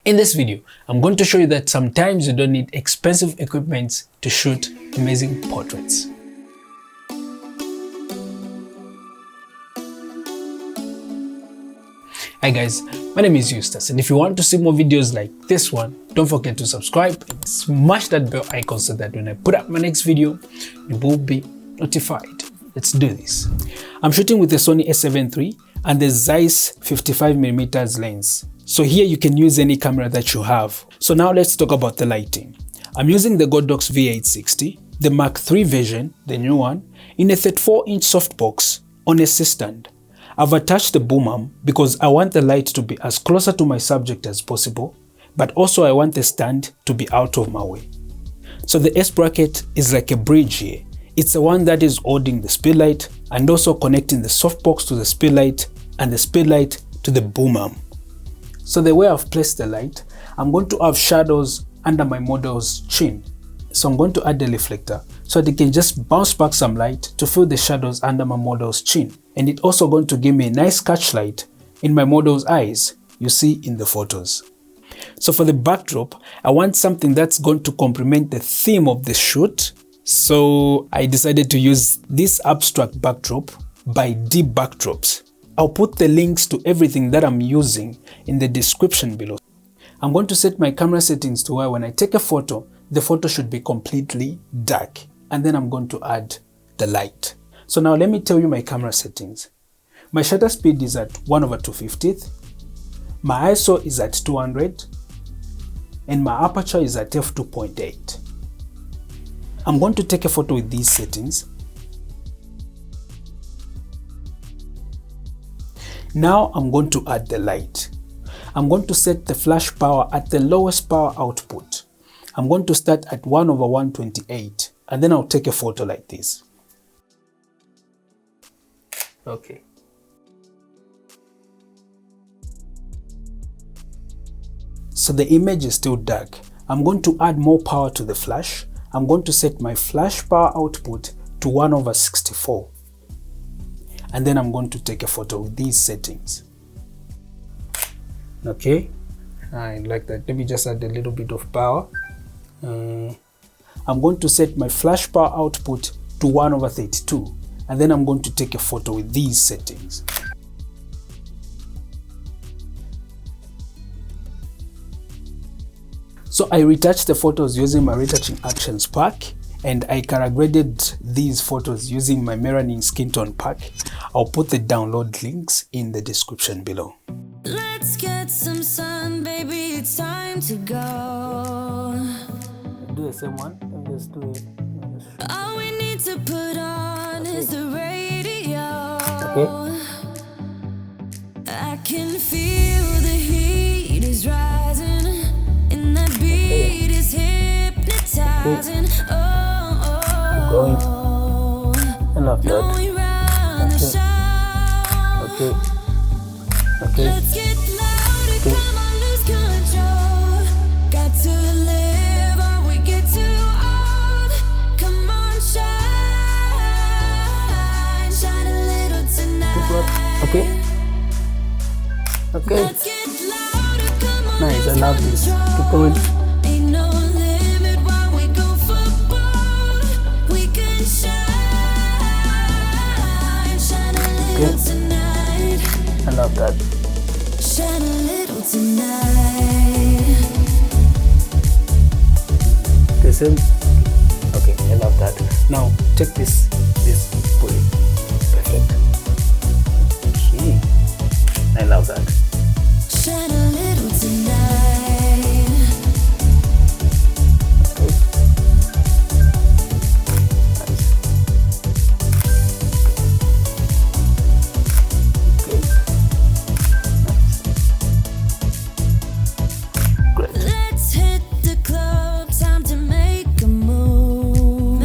In this video, I'm going to show you that sometimes you don't need expensive equipment to shoot amazing portraits. Hi guys, my name is Eustace, and if you want to see more videos like this one, don't forget to subscribe and smash that bell icon so that when I put up my next video, you will be notified. Let's do this. I'm shooting with the Sony a7 III and the Zeiss 55mm lens. So here you can use any camera that you have. So now let's talk about the lighting. I'm using the Godox V860, the Mark III version, the new one, in a 34-inch softbox on a C-stand. I've attached the boom arm because I want the light to be as closer to my subject as possible, but also I want the stand to be out of my way. So the S bracket is like a bridge here. It's the one that is holding the speedlight and also connecting the softbox to the speedlight and the speedlight to the boom arm. So the way I've placed the light, I'm going to have shadows under my model's chin. So I'm going to add the reflector so that it can just bounce back some light to fill the shadows under my model's chin. And it's also going to give me a nice catch light in my model's eyes you see in the photos. So for the backdrop, I want something that's going to complement the theme of the shoot. So I decided to use this abstract backdrop by Deep Backdrops. I'll put the links to everything that I'm using in the description below. I'm going to set my camera settings to where when I take a photo, the photo should be completely dark. And then I'm going to add the light. So now let me tell you my camera settings. My shutter speed is at 1/250. My ISO is at 200. And my aperture is at f2.8. I'm going to take a photo with these settings. Now I'm going to add the light. I'm going to set the flash power at the lowest power output. I'm going to start at 1/128 and then I'll take a photo like this. Okay. So the image is still dark. I'm going to add more power to the flash. I'm going to set my flash power output to 1/64. And then I'm going to take a photo with these settings. Okay, I like that. Let me just add a little bit of power. I'm going to set my flash power output to 1/32. And then I'm going to take a photo with these settings. So I retouched the photos using my Retouching Actions pack, and I color graded these photos using my Melanin Skin Tone pack. I'll put the download links in the description below. Let's get some sun, baby, it's time to go. Do the same one, and just do it. All we need to put on is the radio. Okay. I can feel the heat is rising, and that beat is hypnotizing. Going. I love that. Okay. Okay. Let's get louder, come on, lose control. Got to live or we get too old. Come on, shine, shine a little tonight. Okay. Okay. Let's get louder, come on, Nice, I lose love this. control. Keep going. Ain't no limit while we go for bold. We can shine, shine a little tonight. I love that. Shine a little tonight. The same. Okay, I love that. Now take this pulley. Perfect. Okay. I love that. Shine a little tonight. Okay. Nice. Okay. Great. Let's hit the club, time to make a move.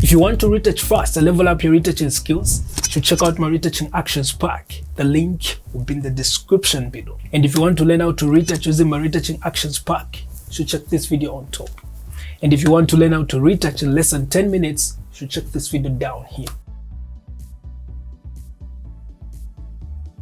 If you want to retouch fast and level up your retouching skills, you should check out my Retouching Actions pack. The link will be in the description below. And if you want to learn how to retouch using my Retouching Actions pack, you should check this video on top. And if you want to learn how to retouch in less than 10 minutes, you should check this video down here.